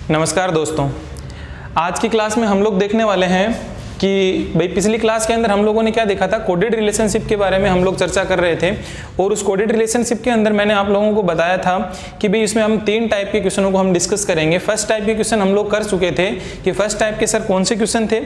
नमस्कार दोस्तों, आज की क्लास में हम लोग देखने वाले हैं कि भाई पिछली क्लास के अंदर हम लोगों ने क्या देखा था, कोडेड रिलेशनशिप के बारे में हम लोग चर्चा कर रहे थे। और उस कोडेड रिलेशनशिप के अंदर मैंने आप लोगों को बताया था कि भाई इसमें हम 3 टाइप के क्वेश्चनों को हम डिस्कस करेंगे। फर्स्ट टाइप के क्वेश्चन हम लोग कर चुके थे कि फर्स्ट टाइप के सर कौन से क्वेश्चन थे।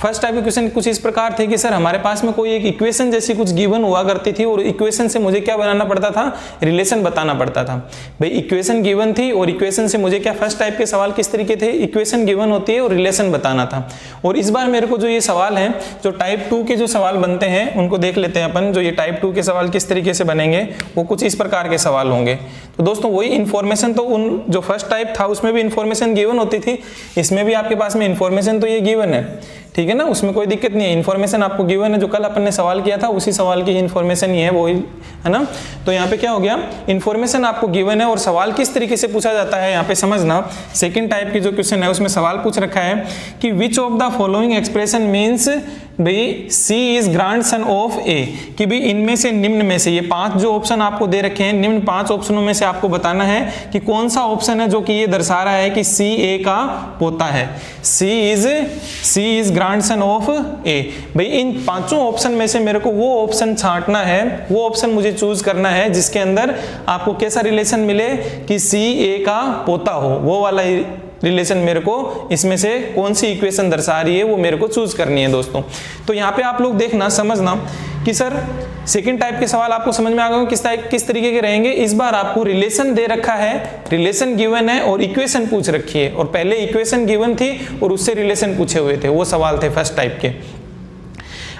फर्स्ट टाइप के क्वेश्चन कुछ इस प्रकार थे कि सर हमारे पास में कोई एक इक्वेशन जैसी कुछ गिवन हुआ करती थी और इक्वेशन से मुझे क्या बनाना पड़ता था, रिलेशन बताना पड़ता था। भाई इक्वेशन गिवन थी और इक्वेशन से मुझे क्या, फर्स्ट टाइप के सवाल किस तरीके थे, इक्वेशन गिवन होती है और रिलेशन बताना था। और इस बार मेरे को जो ये सवाल है, जो टाइप 2 के जो सवाल बनते हैं उनको देख लेते हैं अपन। जो ये टाइप 2 के सवाल किस तरीके से बनेंगे, वो कुछ इस प्रकार के सवाल होंगे। तो दोस्तों वही इंफॉर्मेशन, तो उन जो फर्स्ट टाइप था उसमें भी इंफॉर्मेशन गिवन होती थी, इसमें भी आपके पास में इंफॉर्मेशन तो ये गिवन है, ठीक है ना, उसमें कोई दिक्कत नहीं है। इन्फॉर्मेशन आपको गिवन है, जो कल अपन ने सवाल किया था उसी सवाल की इन्फॉर्मेशन ही है, वो है ना। तो यहाँ पे क्या हो गया, इन्फॉर्मेशन आपको गिवन है और सवाल किस तरीके से पूछा जाता है यहाँ पे समझना। सेकंड टाइप की जो क्वेश्चन है उसमें सवाल पूछ रखा है कि which of the following expression means भाई सी इज ग्रैंडसन ऑफ ए, कि भाई इनमें से निम्न में से, ये 5 जो ऑप्शन आपको दे रखे हैं, निम्न 5 ऑप्शनों में से आपको बताना है कि कौन सा ऑप्शन है जो कि ये दर्शा रहा है कि सी ए का पोता है। सी इज ग्रैंडसन ऑफ ए। भाई इन 5 ऑप्शन में से मेरे को वो ऑप्शन छांटना है, वो ऑप्शन मुझे चूज करना है जिसके अंदर आपको कैसा रिलेशन मिले कि सी ए का पोता हो, वो वाला रिलेशन मेरे को इसमें से कौन सी इक्वेशन दर्शा रही है वो मेरे को चूज करनी है दोस्तों। तो यहाँ पे आप लोग देखना, समझना कि सर सेकंड टाइप के सवाल आपको समझ में आ गए किस तरीके के रहेंगे। इस बार आपको रिलेशन दे रखा है, रिलेशन गिवन है और इक्वेशन पूछ रखी है, और पहले इक्वेशन गिवन थी और उससे रिलेशन पूछे हुए थे, वो सवाल थे फर्स्ट टाइप के।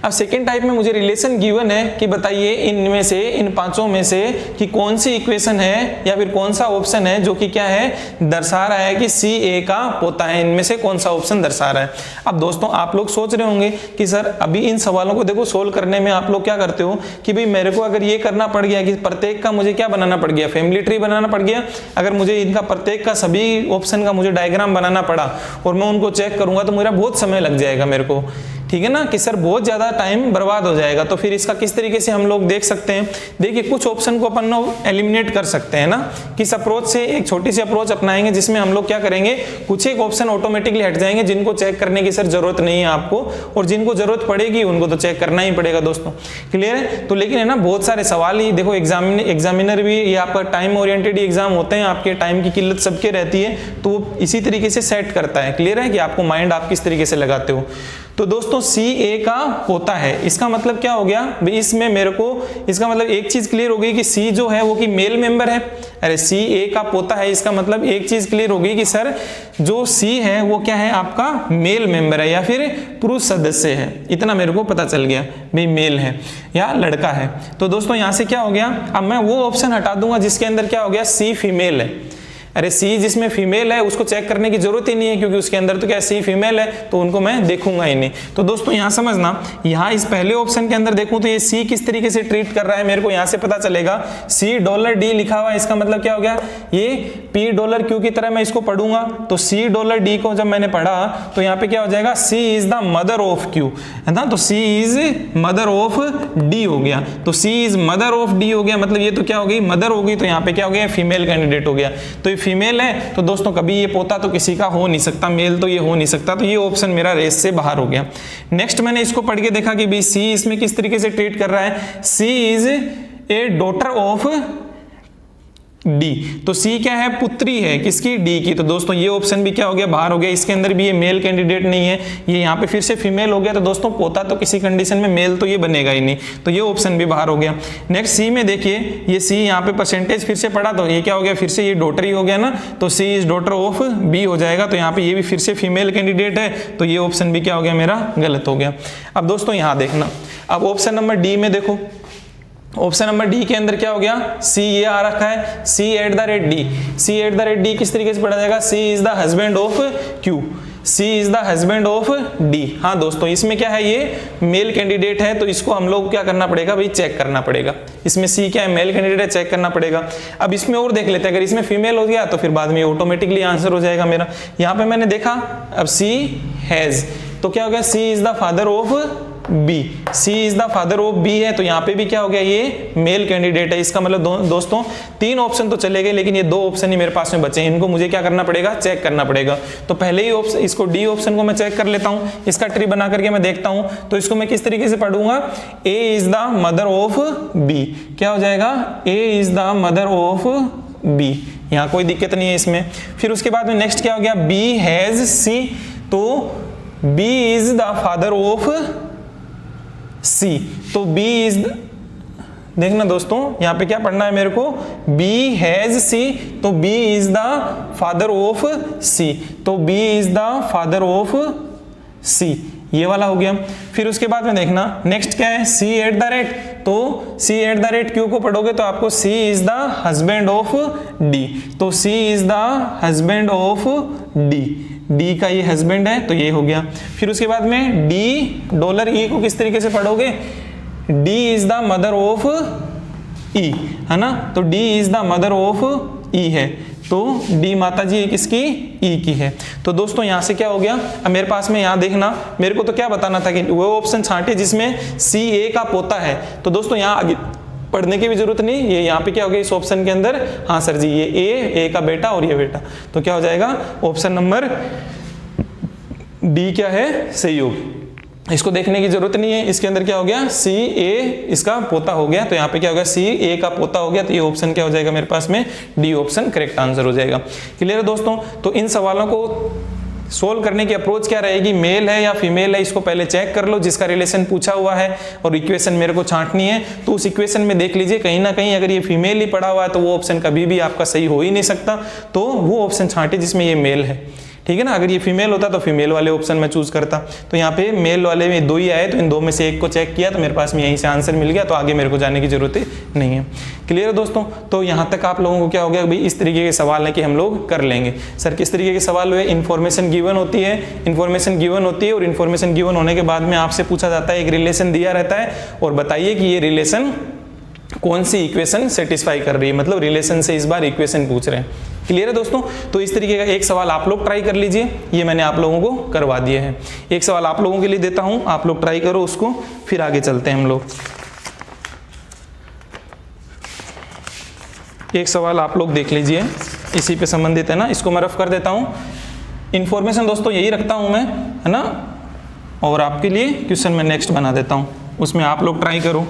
अब सेकेंड टाइप में मुझे रिलेशन गिवन है कि बताइए इनमें से, इन 5 में से कि कौन सी इक्वेशन है या फिर कौन सा ऑप्शन है जो कि क्या है, दर्शा रहा है कि सी ए का पोता है। इनमें से कौन सा ऑप्शन दर्शा रहा है। अब दोस्तों आप लोग सोच रहे होंगे कि सर अभी इन सवालों को देखो सोल्व करने में आप लोग क्या करते हो कि भाई मेरे को अगर ये करना पड़ गया कि प्रत्येक का मुझे क्या बनाना पड़ गया, फैमिली ट्री बनाना पड़ गया। अगर मुझे इनका प्रत्येक का सभी ऑप्शन का मुझे डायग्राम बनाना पड़ा और मैं उनको चेक करूंगा तो मेरा बहुत समय लग जाएगा मेरे को, ठीक है ना, कि सर बहुत ज्यादा टाइम बर्बाद हो जाएगा। तो फिर इसका किस तरीके से हम लोग देख सकते हैं, देखिए कुछ ऑप्शन को अपन एलिमिनेट कर सकते हैं ना। किस अप्रोच से, एक छोटी सी अप्रोच अपनाएंगे जिसमें हम लोग क्या करेंगे, कुछ एक ऑप्शन ऑटोमेटिकली हट जाएंगे जिनको चेक करने की सर जरूरत नहीं है आपको, और जिनको जरूरत पड़ेगी उनको तो चेक करना ही पड़ेगा दोस्तों, क्लियर है। तो लेकिन है ना, बहुत सारे सवाल ही देखो, एग्जामिनर भी, ये आपका टाइम ओरिएंटेड एग्जाम होते हैं, आपके टाइम की किल्लत सबके रहती है, तो इसी तरीके से सेट करता है, क्लियर है कि आपको माइंड आप किस तरीके से लगाते हो। तो दोस्तों सी ए का पोता है, इसका मतलब क्या हो गया भाई, इसमें मेरे को इसका मतलब एक चीज क्लियर हो गई कि सी जो है वो कि मेल मेंबर है। अरे सी ए का पोता है, इसका मतलब एक चीज क्लियर हो गई कि सर जो सी है वो क्या है, आपका मेल मेंबर है या फिर पुरुष सदस्य है। इतना मेरे को पता चल गया भाई, मेल है या लड़का है। तो दोस्तों यहां से क्या हो गया, अब मैं वो ऑप्शन हटा दूंगा जिसके अंदर क्या हो गया, सी फीमेल है। अरे सी जिसमें फीमेल है उसको चेक करने की जरूरत ही नहीं है, क्योंकि उसके अंदर तो क्या सी फीमेल है, तो उनको मैं देखूंगा ही नहीं। तो दोस्तों यहां समझना, यहां इस पहले ऑप्शन के अंदर देखूं तो ये सी किस तरीके से ट्रीट कर रहा है मेरे को यहां से पता चलेगा। $C लिखा हुआ है, इसका मतलब क्या हो गया, ये $P की तरह मैं इसको पढ़ूंगा। तो $C को जब मैंने पढ़ा तो यहाँ पे क्या हो जाएगा, C is the mother of Q, है ना। तो C is mother of D हो गया। तो C is mother of D हो गया, मतलब ये तो क्या हो गई, मदर हो गई। तो यहाँ पे क्या हो गया, फीमेल कैंडिडेट हो गया। तो फीमेल है तो दोस्तों कभी ये पोता तो किसी का हो नहीं सकता, मेल तो ये हो नहीं सकता। तो ये ऑप्शन मेरा रेस से बाहर हो गया। नेक्स्ट मैंने इसको पढ़ के देखा कि भाई सी इसमें किस तरीके से ट्रीट कर रहा है, C is a daughter of D. तो सी क्या है, पुत्री है किसकी, डी की। तो दोस्तों ये ऑप्शन भी क्या हो गया, बाहर हो गया। इसके अंदर भी ये मेल कैंडिडेट नहीं है, ये यहाँ पे फिर से फीमेल हो गया। तो दोस्तों पोता तो किसी कंडीशन में मेल तो ये बनेगा ही नहीं, तो ये ऑप्शन भी बाहर हो गया। नेक्स्ट सी में देखिए, ये सी यहाँ पे परसेंटेज फिर से पढ़ा तो ये क्या हो गया, फिर से ये डॉटर ही हो गया ना। तो C is daughter of B हो जाएगा। तो यहाँ पे ये भी फिर से फीमेल कैंडिडेट है, तो ये ऑप्शन भी क्या हो गया, मेरा गलत हो गया। अब दोस्तों यहाँ देखना, अब ऑप्शन नंबर डी में देखो, ऑप्शन नंबर डी के अंदर क्या हो गया, सी ये आ रखा है, C@D। C@D किस तरीके से पढ़ा जाएगा, C is the husband of Q, C is the husband of D. हाँ दोस्तों इसमें क्या है, ये मेल कैंडिडेट है, तो इसको हम लोग क्या करना पड़ेगा भाई, चेक करना पड़ेगा। इसमें सी क्या है, मेल कैंडिडेट है, चेक करना पड़ेगा। अब इसमें और देख लेते हैं, अगर इसमें फीमेल हो गया तो फिर बाद में ऑटोमेटिकली आंसर हो जाएगा मेरा। यहाँ पे मैंने देखा, अब सी हैज, तो क्या हो गया, C is the father of B, C is the father of B है, तो यहाँ पे भी क्या हो गया, ये मेल कैंडिडेट है। इसका मतलब दोस्तों 3 ऑप्शन तो चले गए, लेकिन ये 2 ऑप्शन ही मेरे पास में बचे, इनको मुझे क्या करना पड़ेगा, चेक करना पड़ेगा। तो पहले ही ऑप्शन, इसको डी ऑप्शन को मैं चेक कर लेता हूँ, इसका ट्री बना करके मैं देखता हूँ। तो इसको मैं किस तरीके से पढ़ूंगा, A is the mother of B, क्या हो जाएगा, A is the mother of B, यहाँ कोई दिक्कत नहीं है इसमें। फिर उसके बाद में नेक्स्ट क्या हो गया, बी हैज सी, तो B is the father of C, तो बी इज, देखना दोस्तों यहाँ पे क्या पढ़ना है मेरे को, बी हैज सी, तो B is the father of C, तो B is the father of C, ये वाला हो गया। फिर उसके बाद में देखना नेक्स्ट क्या है, सी एट द रेट, तो C at the rate Q को पढ़ोगे तो आपको C is the husband of D, तो C is the husband of D, D का ये हस्बैंड है, तो ये हो गया। फिर उसके बाद में डी डॉलर ई को किस तरीके से पढ़ोगे, D is the mother of E, है ना, तो D is the mother of E है, तो डी माता जी किसकी, ई की है। तो दोस्तों यहाँ से क्या हो गया, अब मेरे पास में यहाँ देखना, मेरे को तो क्या बताना था कि वो ऑप्शन छांटे जिसमें सी ए का पोता है। तो दोस्तों यहाँ आगे पढ़ने की भी जरूरत नहीं, ये यहाँ पे क्या हो गया इस ऑप्शन के अंदर, हाँ सर जी ये ए का बेटा और ये बेटा, तो क्या हो जाएगा ऑप्शन नंबर डी क्या है, सही होगी। इसको देखने की जरूरत नहीं है, इसके अंदर क्या हो गया, सी ए इसका पोता हो गया, तो यहाँ पे क्या हो गया, सी ए का पोता हो गया, तो ये ऑप्शन क्या हो जाएगा मेरे पास में, डी ऑप्शन करेक्ट आंसर हो जाएगा। क्लियर है दोस्तों। तो इन सवालों को सोल्व करने की अप्रोच क्या रहेगी, मेल है या फीमेल है, इसको पहले चेक कर लो, जिसका रिलेशन पूछा हुआ है और इक्वेशन मेरे को छांटनी है, तो उस इक्वेशन में देख लीजिए कहीं ना कहीं अगर ये फीमेल ही पड़ा हुआ है तो वो ऑप्शन कभी भी आपका सही हो ही नहीं सकता, तो वो ऑप्शन छांटे जिसमें ये मेल है, ठीक है ना। अगर ये फीमेल होता तो फीमेल वाले ऑप्शन में चूज करता, तो यहाँ पे मेल वाले में 2 ही आए, तो इन 2 में से एक को चेक किया तो मेरे पास में यहीं से आंसर मिल गया, तो आगे मेरे को जाने की जरूरत नहीं है। क्लियर है दोस्तों। तो यहाँ तक आप लोगों को क्या हो गया, भाई इस तरीके के सवाल है कि हम लोग कर लेंगे। सर किस तरीके के सवाल हुए, इन्फॉर्मेशन गिवन होती है, इन्फॉर्मेशन गिवन होती है और इन्फॉर्मेशन गिवन होने के बाद में आपसे पूछा जाता है, एक रिलेशन दिया रहता है और बताइए कि ये रिलेशन कौन सी इक्वेशन सेटिस्फाई कर रही है, मतलब रिलेशन से इस बार इक्वेशन पूछ रहे हैं। क्लियर है दोस्तों। तो इस तरीके का एक सवाल आप लोग ट्राई कर लीजिए, ये मैंने आप लोगों को करवा दिए हैं। एक सवाल आप लोगों के लिए देता हूं, आप लोग ट्राई करो उसको, फिर आगे चलते हैं हम लोग। एक सवाल आप लोग देख लीजिए, इसी पे संबंधित है ना, इसको मैं रफ कर देता हूं। इंफॉर्मेशन दोस्तों यही रखता हूं मैं, है ना, और आपके लिए क्वेश्चन मैं नेक्स्ट बना देता हूं, उसमें आप लोग ट्राई करो।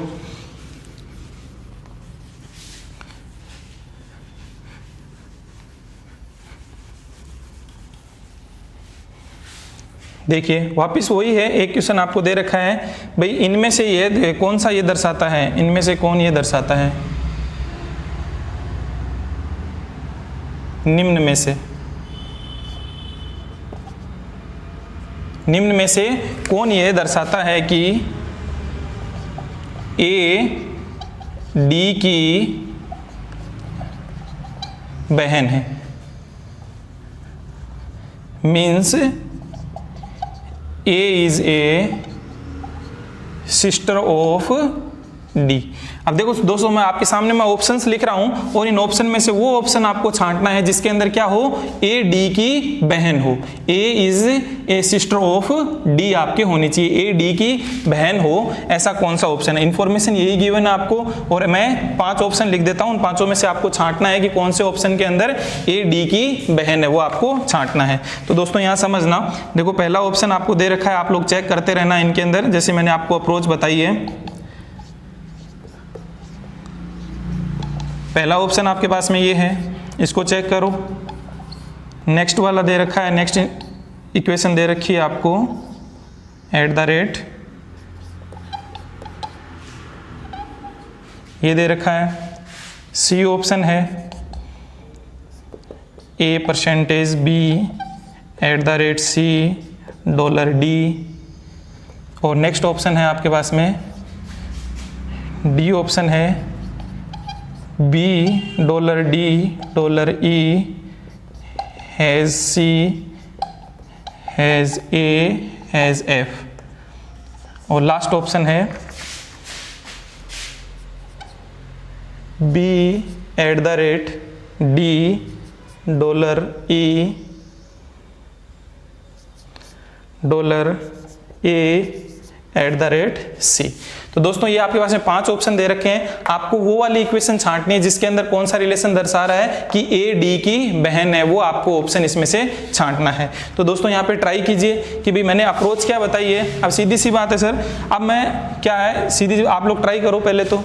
देखिए वापस वही है, एक क्वेश्चन आपको दे रखा है, भाई इनमें से ये कौन सा ये दर्शाता है, इनमें से कौन ये दर्शाता है, निम्न में से, निम्न में से कौन ये दर्शाता है कि ए डी की बहन है, means A is a sister of D। अब देखो दोस्तों मैं आपके सामने मैं ऑप्शंस लिख रहा हूं और इन ऑप्शन में से वो ऑप्शन आपको छांटना है जिसके अंदर क्या हो, A D की बहन हो, A is a sister of D आपके होनी चाहिए, A D की बहन हो, ऐसा कौन सा ऑप्शन है। इन्फॉर्मेशन यही गिवन है आपको और मैं 5 ऑप्शन लिख देता हूं, उन 5 में से आपको छांटना है कि कौन से ऑप्शन के अंदर A D की बहन है, वो आपको छांटना है। तो दोस्तों यहाँ समझना, देखो पहला ऑप्शन आपको दे रखा है, आप लोग चेक करते रहना इनके अंदर, जैसे मैंने आपको अप्रोच बताई है। पहला ऑप्शन आपके पास में ये है, इसको चेक करो। नेक्स्ट वाला दे रखा है, नेक्स्ट इक्वेशन दे रखी है आपको @ ये दे रखा है। सी ऑप्शन है A%B @C $D, और नेक्स्ट ऑप्शन है आपके पास में डी ऑप्शन है B $D $E has C has A has F, और लास्ट ऑप्शन है B @D $E $A @c। तो दोस्तों ये आपके पास में 5 ऑप्शन दे रखे हैं, आपको वो वाली इक्वेशन छांटनी है जिसके अंदर कौन सा रिलेशन दर्शा रहा है कि ए डी की बहन है, वो आपको ऑप्शन इसमें से छांटना है। तो दोस्तों यहाँ पे ट्राई कीजिए कि भाई मैंने अप्रोच क्या बताई है। अब सीधी सी बात है सर, अब मैं क्या है सीधी आप लोग ट्राई करो पहले तो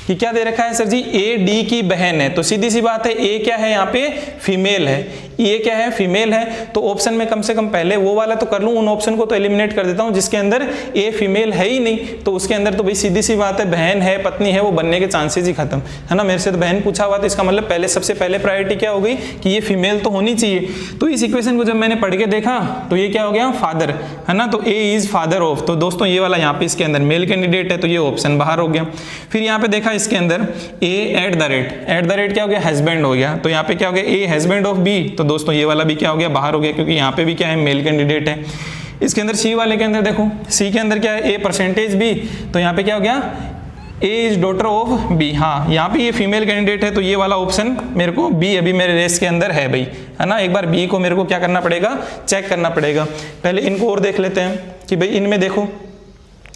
कि क्या दे रखा है सर जी, ए डी की बहन है। तो सीधी सी बात है, ए क्या है यहाँ पे फीमेल है, ये क्या है फीमेल है। तो ऑप्शन में कम से कम पहले वो वाला तो कर लूं, उन ऑप्शन को तो एलिमिनेट कर देता हूं जिसके अंदर ए फीमेल है ही नहीं। तो उसके अंदर तो भाई सीधी सी बात है बहन है पत्नी है, वो बनने के चांसेस ही खत्म है ना। मेरे से तो बहन पूछा हुआ, तो इसका मतलब पहले सबसे पहले प्रायोरिटी क्या हो गई कि ये फीमेल तो होनी चाहिए। तो इस इक्वेशन को जब मैंने पढ़ के देखा तो ये क्या हो गया फादर है ना, तो ए इज फादर ऑफ। तो दोस्तों ये वाला यहाँ पे इसके अंदर मेल कैंडिडेट है, तो ये ऑप्शन बाहर हो गया। फिर यहाँ पे देखा इसके अंदर ए @ क्या हो गया हस्बैंड हो गया। तो यहाँ पे क्या हो गया ए हस्बैंड ऑफ बी। तो दोस्तों ये वाला भी क्या हो गया बाहर हो गया, क्योंकि यहाँ पे भी क्या है मेल कैंडिडेट है। इसके अंदर सी वाले के अंदर देखो, सी के अंदर क्या है ए %b। तो यहाँ पे क्या हो गया A is daughter of B. हाँ यहाँ पे ये फीमेल कैंडिडेट है, तो ये वाला ऑप्शन मेरे को बी अभी मेरे रेस के अंदर है भाई है ना। एक बार बी को मेरे को क्या करना पड़ेगा चेक करना पड़ेगा। पहले इनको और देख लेते हैं कि भाई इनमें देखो,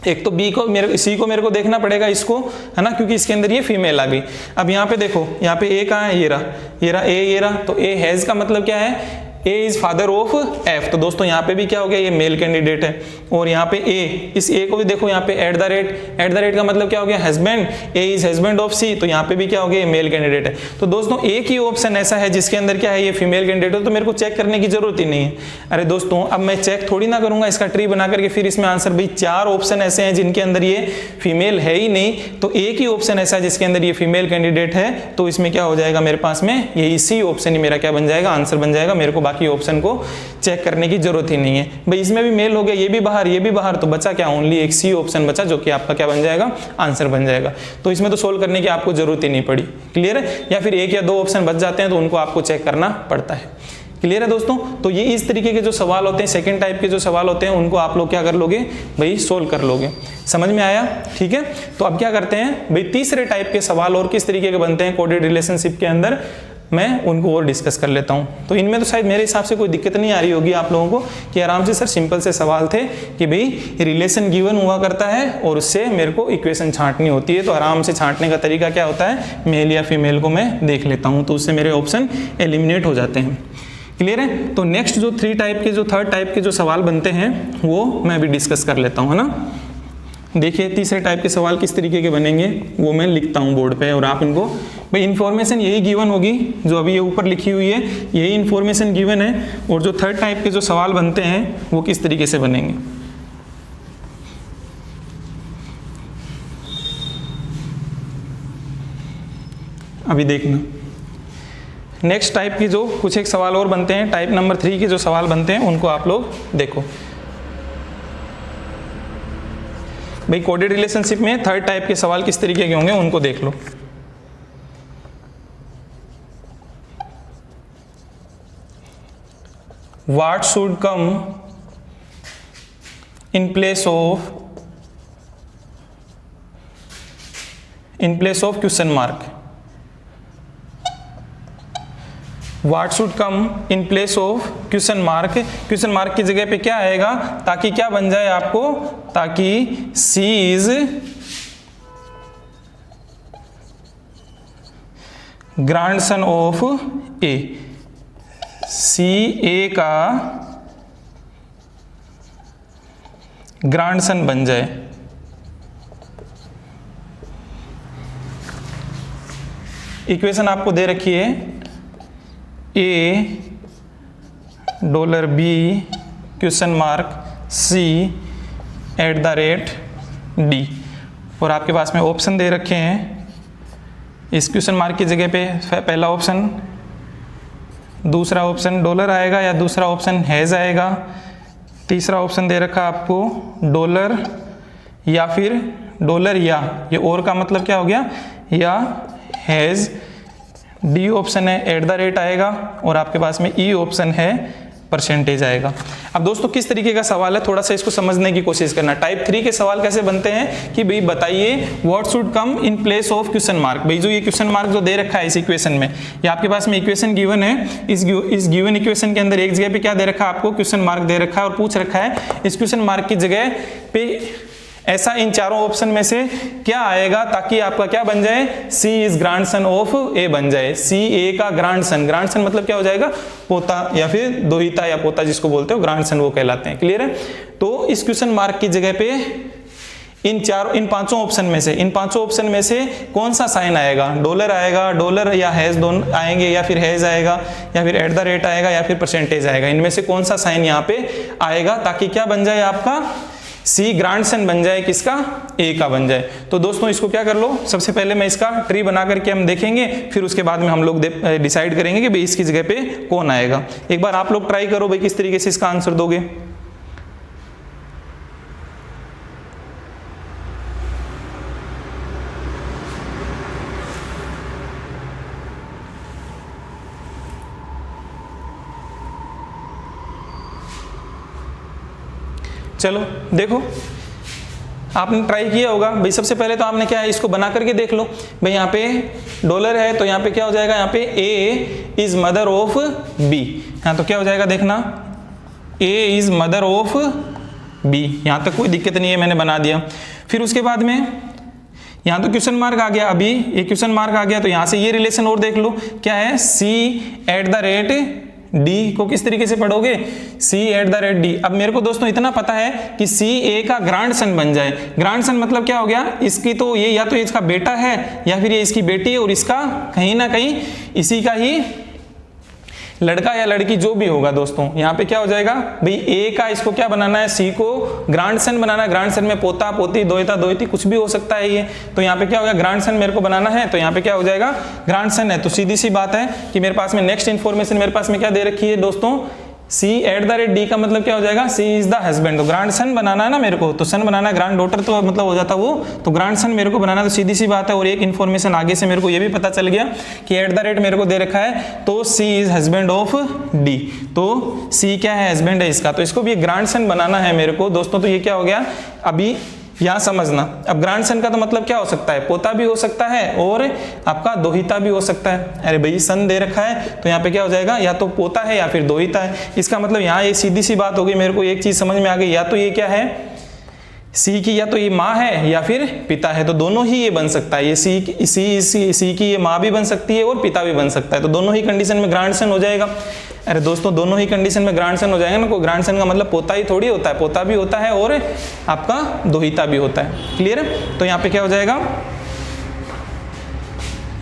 एक तो बी को सी को मेरे को देखना पड़ेगा इसको है ना, क्योंकि इसके अंदर ये फीमेल आ गई। अब यहाँ पे देखो, यहाँ पे ए कहाँ है, ये रहा ए, ये रहा। तो ए हैज का मतलब क्या है ए इज फादर ऑफ एफ। तो दोस्तों यहाँ पे भी क्या हो गया ये मेल कैंडिडेट है। और यहाँ पे ए, इस ए को भी देखो यहाँ पे @ का मतलब क्या हो गया husband, A is husband of C. तो यहाँ पे भी क्या हो गया ये मेल कैंडिडेट है। तो दोस्तों एक ही ऑप्शन ऐसा है जिसके अंदर क्या है ये फीमेल कैंडिडेट है, तो मेरे को चेक करने की जरूरत ही नहीं है। अरे दोस्तों अब मैं चेक थोड़ी ना करूंगा इसका ट्री बना करके फिर इसमें आंसर, भाई 4 ऑप्शन ऐसे हैं जिनके अंदर ये फीमेल है ही नहीं, तो एक ही ऑप्शन ऐसा है जिसके अंदर ये फीमेल कैंडिडेट है। तो इसमें क्या हो जाएगा मेरे पास में ये इसी ऑप्शन ही मेरा क्या बन जाएगा आंसर बन जाएगा। मेरे को बाकी ऑप्शन को चेक करने की जरूरत ही नहीं है। भाई इसमें भी मेल हो गया, ये भी बाहर ये भी बाहर, तो बचा क्या ओनली एक सी ऑप्शन बचा जो कि आपका क्या बन जाएगा आंसर बन जाएगा। तो इसमें तो सोल्व करने की आपको जरूरत ही नहीं पड़ी। क्लियर है, या फिर 1 या 2 ऑप्शन बच जाते हैं तो उनको आपको चेक करना पड़ता है। क्लियर है दोस्तों। तो ये इस तरीके के जो सवाल होते हैं सेकंड टाइप के जो सवाल होते हैं उनको आप लोग क्या कर लोगे भाई सोल्व कर लोगे। समझ में आया, ठीक है। तो अब क्या करते हैं भाई तीसरे टाइप के सवाल और किस तरीके के बनते हैं कोडेड रिलेशनशिप के अंदर, मैं उनको और डिस्कस कर लेता हूं। तो इनमें तो शायद मेरे हिसाब से कोई दिक्कत नहीं आ रही होगी आप लोगों को कि आराम से सर सिंपल से सवाल थे कि भाई रिलेशन गिवन हुआ करता है और उससे मेरे को इक्वेशन छांटनी होती है। तो आराम से छांटने का तरीका क्या होता है, मेल या फीमेल को मैं देख लेता हूं, तो उससे मेरे ऑप्शन एलिमिनेट हो जाते हैं। क्लियर है। तो नेक्स्ट जो 3 टाइप के जो 3rd टाइप के जो सवाल बनते हैं वो मैं अभी डिस्कस कर लेता हूँ है ना। देखिए तीसरे टाइप के सवाल किस तरीके के बनेंगे वो मैं लिखता हूँ बोर्ड पे, और आप इनको भाई इन्फॉर्मेशन यही गिवन होगी जो अभी ये ऊपर लिखी हुई है, यही इन्फॉर्मेशन गिवन है। और जो 3rd टाइप के जो सवाल बनते हैं वो किस तरीके से बनेंगे अभी देखना। नेक्स्ट टाइप की जो कुछ एक सवाल और बनते हैं, टाइप नंबर 3 के जो सवाल बनते हैं उनको आप लोग देखो। भाई कोडेड रिलेशनशिप में 3rd टाइप के सवाल किस तरीके के होंगे उनको देख लो। What should come in place of question mark? What should come in place of question mark? Question mark की जगह पे क्या आएगा ताकि क्या बन जाए आपको, ताकि C is grandson of A, C A का ग्रैंडसन बन जाए। इक्वेशन आपको दे रखी है A $B question mark C @D, और आपके पास में ऑप्शन दे रखे हैं। इस क्वेश्चन मार्क की जगह पे पहला ऑप्शन, दूसरा ऑप्शन डॉलर आएगा या दूसरा ऑप्शन हैज़ आएगा, तीसरा ऑप्शन दे रखा आपको डॉलर या फिर डॉलर या, ये और का मतलब क्या हो गया या हैज़, डी ऑप्शन है @ आएगा, और आपके पास में ई ऑप्शन है परसेंटेज आएगा। अब दोस्तों किस तरीके का सवाल है थोड़ा सा इसको समझने की कोशिश करना। टाइप 3 के सवाल कैसे बनते हैं कि भाई बताइए what should come in place of question mark. भाई जो ये क्वेश्चन मार्क जो दे रखा है इस इक्वेशन में, ये आपके पास में इक्वेशन गिवन है, इस गिवन इक्वेशन के अंदर एक जगह पे क्या दे रखा है आपको क्वेश्चन मार्क दे रखा है, और पूछ रखा है इस क्वेश्चन मार्क की जगह पे ऐसा इन चारों ऑप्शन में से क्या आएगा ताकि आपका क्या बन जाए, सी इज ग्रैंडसन ऑफ ए बन जाए। सी ए का ग्रैंडसन, ग्रैंडसन मतलब क्या हो जाएगा, पोता या फिर दोहिता या पोता जिसको बोलते हो, ग्रैंडसन वो कहलाते हैं। क्लियर है। तो इस क्वेश्चन मार्क की जगह पे इन पांचों ऑप्शन में से कौन सा साइन आएगा, डॉलर आएगा, डॉलर या हैज दोनों आएंगे, या फिर हैज आएगा, या फिर एट द रेट आएगा, या फिर परसेंटेज आएगा। इनमें से कौन सा साइन यहाँ पे आएगा ताकि क्या बन जाए, आपका सी ग्रैंडसन बन जाए, किसका, ए का बन जाए। तो दोस्तों इसको क्या कर लो, सबसे पहले मैं इसका ट्री बना करके हम देखेंगे, फिर उसके बाद में हम लोग डिसाइड करेंगे कि भाई इसकी जगह पे कौन आएगा। एक बार आप लोग ट्राई करो भाई किस तरीके से इसका आंसर दोगे। चलो देखो, आपने ट्राई किया होगा भाई। सबसे पहले तो आपने क्या है, इसको बना करके देख लो भाई। यहाँ पे डॉलर है तो यहाँ पे क्या हो जाएगा, यहाँ पे ए इज मदर ऑफ बी। यहाँ तो क्या हो जाएगा देखना, ए इज मदर ऑफ बी। यहाँ तक कोई दिक्कत नहीं है, मैंने बना दिया। फिर उसके बाद में यहाँ तो क्वेश्चन मार्क आ गया, अभी एक क्वेश्चन मार्क आ गया, तो यहाँ से ये रिलेशन और देख लो क्या है, सी एट द रेट डी को किस तरीके से पढ़ोगे, सी एट द रेट डी। अब मेरे को दोस्तों इतना पता है कि सी ए का ग्रैंडसन बन जाए। ग्रैंडसन मतलब क्या हो गया, इसकी तो ये या तो इसका बेटा है या फिर ये इसकी बेटी है, और इसका कहीं ना कहीं इसी का ही लड़का या लड़की जो भी होगा। दोस्तों यहाँ पे क्या हो जाएगा भाई, ए का इसको क्या बनाना है, सी को ग्रैंडसन बनाना है। ग्रैंडसन में पोता पोती दोहिता दोहिती कुछ भी हो सकता है ये। तो यहाँ पे क्या हो गया, ग्रैंडसन मेरे को बनाना है, तो यहाँ पे क्या हो जाएगा, ग्रैंडसन है। तो सीधी सी बात है कि मेरे पास में नेक्स्ट इन्फॉर्मेशन मेरे पास में क्या दे रखी है दोस्तों, सी एट द रेट डी का मतलब क्या हो जाएगा, सी इज द हस्बैंड। तो ग्रैंड सन बनाना है ना मेरे को, तो सन बनाना है, ग्रैंड डॉटर तो मतलब हो जाता वो, तो ग्रैंड सन मेरे को बनाना, तो सीधी सी बात है। और एक इन्फॉर्मेशन आगे से मेरे को ये भी पता चल गया कि एट द रेट मेरे को दे रखा है, तो C is husband of D. तो सी क्या है, हस्बैंड है इसका, तो इसको भी ग्रैंड सन बनाना है मेरे को दोस्तों। तो ये क्या हो गया, अभी यहाँ समझना। अब ग्रैंडसन का तो मतलब क्या हो सकता है, पोता भी हो सकता है और आपका दोहिता भी हो सकता है। अरे भाई सन दे रखा है तो यहाँ पे क्या हो जाएगा, या तो पोता है या फिर दोहिता है। इसका मतलब यहाँ ये सीधी सी बात होगी, मेरे को एक चीज समझ में आ गई, या तो ये क्या है, सी की या तो ये माँ है या फिर पिता है, तो दोनों ही ये बन सकता है। ये सी की ये माँ भी बन सकती है और पिता भी बन सकता है, तो दोनों ही कंडीशन में ग्रैंडसन हो जाएगा। अरे दोस्तों दोनों ही कंडीशन में ग्रैंडसन हो जाएगा ना, कोई ग्रैंडसन का मतलब पोता ही थोड़ी होता है, पोता भी होता है और आपका दोहिता भी होता है। क्लियर है। तो यहाँ पे क्या हो जाएगा,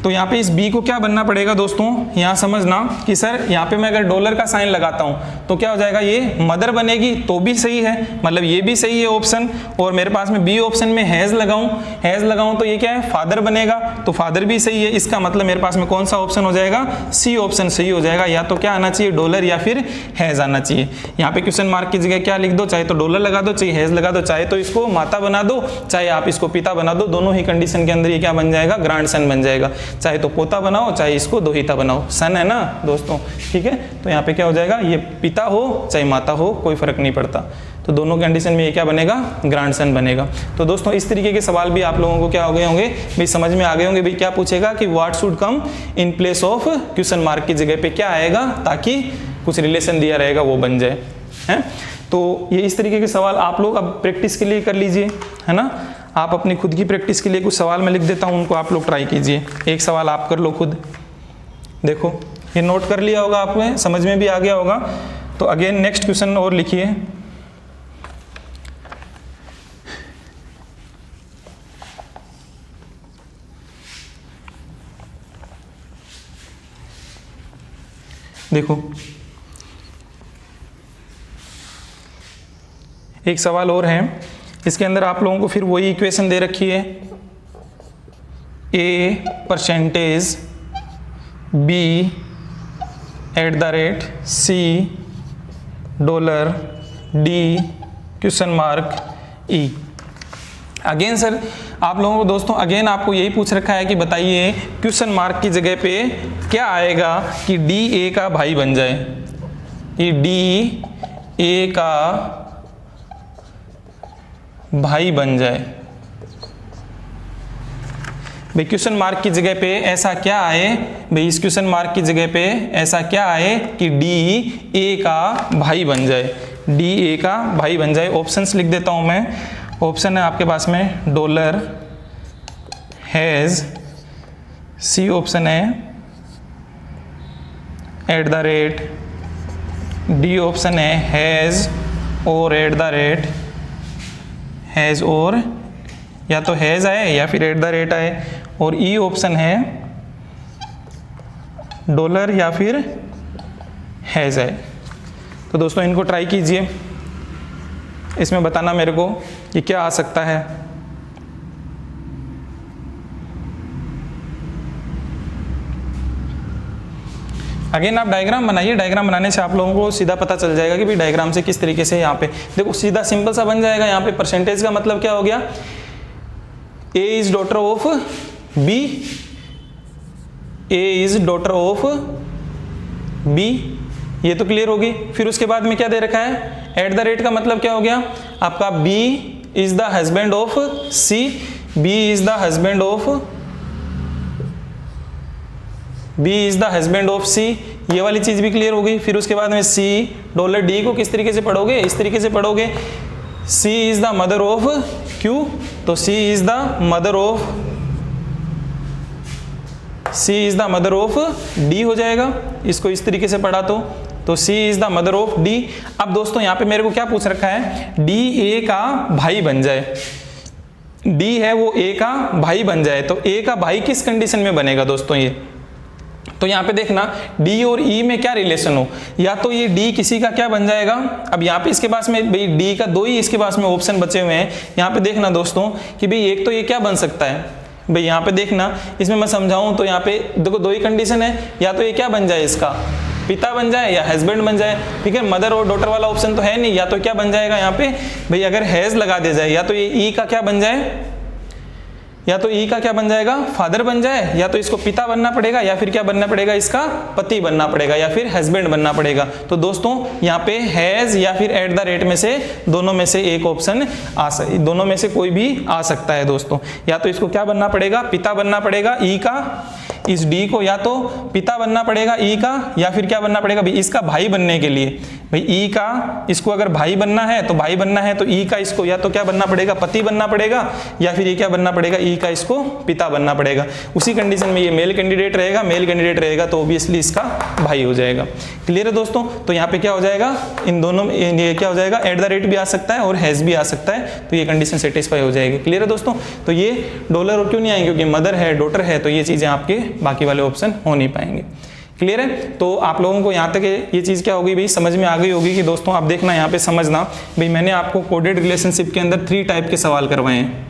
तो यहाँ पे इस बी को क्या बनना पड़ेगा दोस्तों, यहाँ समझना कि सर यहाँ पे मैं अगर डॉलर का साइन लगाता हूँ तो क्या हो जाएगा, ये मदर बनेगी तो भी सही है, मतलब ये भी सही है ऑप्शन। और मेरे पास में बी ऑप्शन में हैज लगाऊं तो ये क्या है, फादर बनेगा, तो फादर भी सही है। इसका मतलब मेरे पास में कौन सा ऑप्शन हो जाएगा, सी ऑप्शन सही हो जाएगा। या तो क्या आना चाहिए, डॉलर या फिर हैज आना चाहिए। यहाँ पे क्वेश्चन मार्क की जगह क्या लिख दो, चाहे तो डॉलर लगा दो, चाहे हैज लगा दो, चाहे तो इसको माता बना दो, चाहे आप इसको पिता बना दो, दोनों ही कंडीशन के अंदर ये क्या बन जाएगा, ग्रैंडसन बन जाएगा। चाहे तो पोता बनाओ चाहे इसको दोहिता बनाओ, सन है ना दोस्तों, ठीक है। तो यहाँ पे क्या हो जाएगा, ये पिता हो चाहे माता हो कोई फर्क नहीं पड़ता, तो दोनों कंडीशन में ये क्या बनेगा, ग्रैंडसन बनेगा। तो दोस्तों इस तरीके के सवाल भी आप लोगों को क्या हो गए होंगे भाई, समझ में आ गए होंगे भाई। क्या पूछेगा कि what should come in place of question mark की जगह पे क्या आएगा ताकि कुछ रिलेशन दिया रहेगा वो बन जाए, है। तो ये इस तरीके के सवाल आप लोग अब प्रैक्टिस के लिए कर लीजिए, है ना। आप अपनी खुद की प्रैक्टिस के लिए कुछ सवाल मैं लिख देता हूं, उनको आप लोग ट्राई कीजिए। एक सवाल आप कर लो खुद, देखो ये नोट कर लिया होगा आपने, समझ में भी आ गया होगा। तो अगेन नेक्स्ट क्वेश्चन और लिखिए। देखो एक सवाल और है, इसके अंदर आप लोगों को फिर वही इक्वेशन दे रखी है, A percentage B at the rate C dollar D question mark E. Again sir आप लोगों को दोस्तों अगेन आपको यही पूछ रखा है कि बताइए क्वेश्चन मार्क की जगह पे क्या आएगा कि डी ए का भाई बन जाए, कि डी ए का भाई बन जाए। भाई क्वेश्चन मार्क की जगह पे ऐसा क्या आए, भाई इस क्वेश्चन मार्क की जगह पे ऐसा क्या आए कि डी ए का भाई बन जाए, डी ए का भाई बन जाए। ऑप्शंस लिख देता हूं मैं, ऑप्शन है आपके पास में डॉलर, हैज़, सी ऑप्शन है eight the rate, D option है हैज़ और एट द रेट, हैज़ और या तो हैज़ आए या फिर एट द रेट आए, और ई ऑप्शन है डॉलर या फिर हैज़ आए। तो दोस्तों इनको ट्राई कीजिए, इसमें बताना मेरे को कि क्या आ सकता है। अगेन आप डायग्राम बनाइए, डायग्राम बनाने से आप लोगों को सीधा पता चल जाएगा कि भाई डायग्राम से किस तरीके से यहाँ पे देखो सीधा सिंपल सा बन जाएगा। यहाँ पे परसेंटेज का मतलब क्या हो गया, A is daughter of B, A is daughter of B, ये तो क्लियर होगी। फिर उसके बाद में क्या दे रखा है, एट द रेट का मतलब क्या हो गया आपका, B is the husband of C, B is the husband of B is the husband of C, ये वाली चीज भी क्लियर हो गई। फिर उसके बाद में C डॉलर D को किस तरीके से पढ़ोगे, इस तरीके से पढ़ोगे, C is the mother of Q, तो C is the mother of D हो जाएगा। इसको इस तरीके से पढ़ा तो C is the mother of D। अब दोस्तों यहाँ पे मेरे को क्या पूछ रखा है, D A का भाई बन जाए, D है वो A का भाई बन जाए, तो A का भाई किस कंडीशन में बनेगा दोस्तों ये, तो यहाँ पे देखना D और E में क्या रिलेशन हो, या तो ये D किसी का क्या बन जाएगा। अब यहाँ पे इसके पास में भाई D का दो ही इसके पास में ऑप्शन बचे हुए हैं। यहाँ पे देखना दोस्तों कि भाई एक तो ये क्या बन सकता है, भाई यहाँ पे देखना इसमें मैं समझाऊं तो यहाँ पे देखो दो ही कंडीशन है, या तो ये क्या बन जाए, इसका पिता बन जाए या हस्बैंड बन जाए, ठीक है। मदर और डॉटर वाला ऑप्शन तो है नहीं, या तो क्या बन जाएगा यहाँ पे भाई अगर हैज लगा दिया जाए, या तो ये ई का क्या बन जाए, या तो ई का क्या बन जाएगा, फादर बन जाए, या तो इसको पिता बनना पड़ेगा, या फिर क्या बनना पड़ेगा, इसका पति बनना पड़ेगा, या फिर हस्बैंड बनना पड़ेगा। तो दोस्तों यहाँ पे हैज या फिर एट द रेट में से दोनों में से एक ऑप्शन दोनों में से कोई भी आ सकता है दोस्तों। या तो इसको क्या बनना पड़ेगा, पिता बनना पड़ेगा ई का, इस डी को या तो पिता बनना पड़ेगा ई का, या फिर क्या बनना पड़ेगा भाई इसका भाई बनने के लिए, भाई ई का इसको अगर भाई बनना है तो ई का इसको या तो क्या बनना पड़ेगा, पति बनना पड़ेगा, या फिर ये क्या बनना पड़ेगा, ई का इसको पिता बनना पड़ेगा। उसी कंडीशन में ये मेल कैंडिडेट रहेगा तो ऑब्वियसली इसका भाई हो जाएगा। क्लियर है दोस्तों। तो यहाँ पे क्या हो जाएगा, इन दोनों में ये क्या हो जाएगा, एट द रेट भी आ सकता है और हैज भी आ सकता है, तो ये कंडीशन सेटिस्फाई हो जाएगी। क्लियर है दोस्तों। तो ये डॉलर और क्यों नहीं आएंगे, क्योंकि मदर है, डॉटर है, तो ये चीजें आपके बाकी वाले ऑप्शन हो नहीं पाएंगे। क्लियर है। तो आप लोगों को यहाँ तक ये चीज़ क्या होगी भाई समझ में आ गई होगी कि दोस्तों आप देखना यहाँ पे समझना भाई, मैंने आपको कोडेड रिलेशनशिप के अंदर 3 टाइप के सवाल करवाए हैं,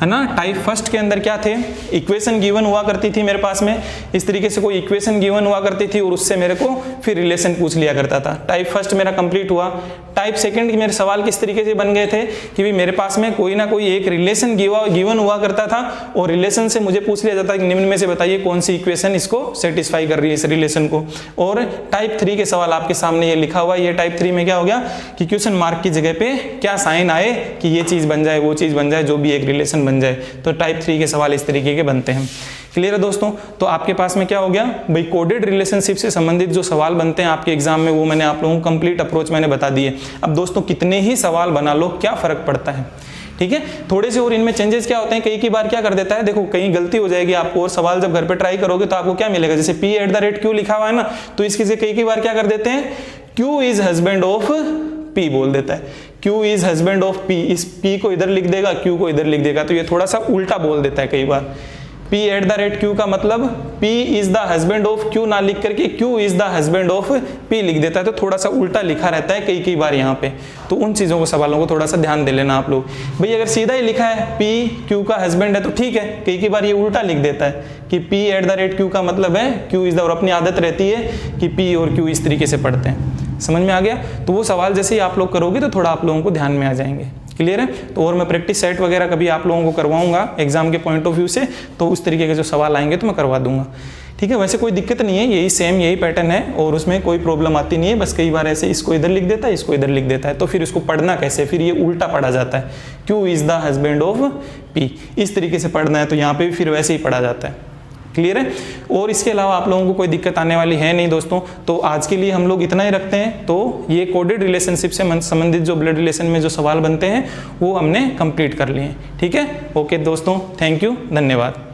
है ना। टाइप फर्स्ट के अंदर क्या थे, इक्वेशन गिवन हुआ करती थी मेरे पास में, इस तरीके से कोई इक्वेशन गिवन हुआ करती थी और उससे मेरे को फिर रिलेशन पूछ लिया करता था। टाइप फर्स्ट मेरा कंप्लीट हुआ। टाइप सेकंड के मेरे सवाल किस तरीके से बन गए थे कि भाई मेरे पास में कोई ना कोई एक रिलेशन गिवन हुआ करता था और रिलेशन से मुझे पूछ लिया जाता है कि निम्न में से बताइए कौन सी इक्वेशन इसको सेटिस्फाई कर रही है इस रिलेशन को। और टाइप 3 के सवाल आपके सामने ये लिखा हुआ है। ये टाइप 3 में क्या हो गया कि क्वेश्चन मार्क की जगह पे क्या साइन आए कि ये चीज बन जाए, वो चीज बन जाए, जो भी एक रिलेशन बन जाए। तो टाइप 3 के सवाल इस तरीके के बनते हैं। क्लियर है दोस्तों। तो आपके पास में क्या हो गया भाई, कोडेड रिलेशनशिप से संबंधित जो सवाल बनते हैं आपके एग्जाम में वो मैंने आप लोगों को कंप्लीट अप्रोच मैंने बता दिए। अब दोस्तों कितने ही सवाल बना लो क्या फर्क पड़ता है, ठीक है। थोड़े से और इनमें चेंजेस क्या होते हैं, कई बार क्या कर देता है, देखो कहीं गलती हो जाएगी आपको और सवाल जब घर पे ट्राई करोगे तो आपको क्या मिलेगा, जैसे p@q लिखा हुआ है ना, तो इसकी से कई बार क्या कर देते हैं, q is husband of p बोल देता है, q is husband of p, इस p को इधर लिख देगा, q को इधर लिख देगा, तो ये थोड़ा सा उल्टा बोल देता है कई बार। p@q का मतलब p is the husband of q ना लिख करके q is the husband of p लिख देता है, तो थोड़ा सा उल्टा लिखा रहता है कई बार यहाँ पे। तो उन चीजों को सवालों को थोड़ा सा ध्यान दे लेना आप लोग। भाई अगर सीधा ही लिखा है p q का हस्बैंड है तो ठीक है, कई बार ये उल्टा लिख देता है कि p@q का मतलब है q इज द, और अपनी आदत रहती है कि p और q इस तरीके से पढ़ते हैं। समझ में आ गया। तो वो सवाल जैसे ही आप लोग करोगे तो थोड़ा आप लोगों को ध्यान में आ जाएंगे। क्लियर है। तो और मैं प्रैक्टिस सेट वगैरह कभी आप लोगों को करवाऊंगा एग्जाम के पॉइंट ऑफ व्यू से, तो उस तरीके के जो सवाल आएंगे तो मैं करवा दूंगा, ठीक है। वैसे कोई दिक्कत नहीं है, यही सेम यही पैटर्न है और उसमें कोई प्रॉब्लम आती नहीं है। बस कई बार ऐसे इसको इधर लिख देता है, इसको इधर लिख देता है, तो फिर इसको पढ़ना कैसे, फिर ये उल्टा पढ़ा जाता है, q is the husband of p, इस तरीके से पढ़ना है तो यहाँ पे भी फिर वैसे ही पढ़ा जाता है। क्लियर है। और इसके अलावा आप लोगों को कोई दिक्कत आने वाली है नहीं दोस्तों। तो आज के लिए हम लोग इतना ही रखते हैं। तो ये कोडेड रिलेशनशिप से संबंधित जो ब्लड रिलेशन में जो सवाल बनते हैं वो हमने कंप्लीट कर लिए। ठीक है, ओके दोस्तों, थैंक यू, धन्यवाद।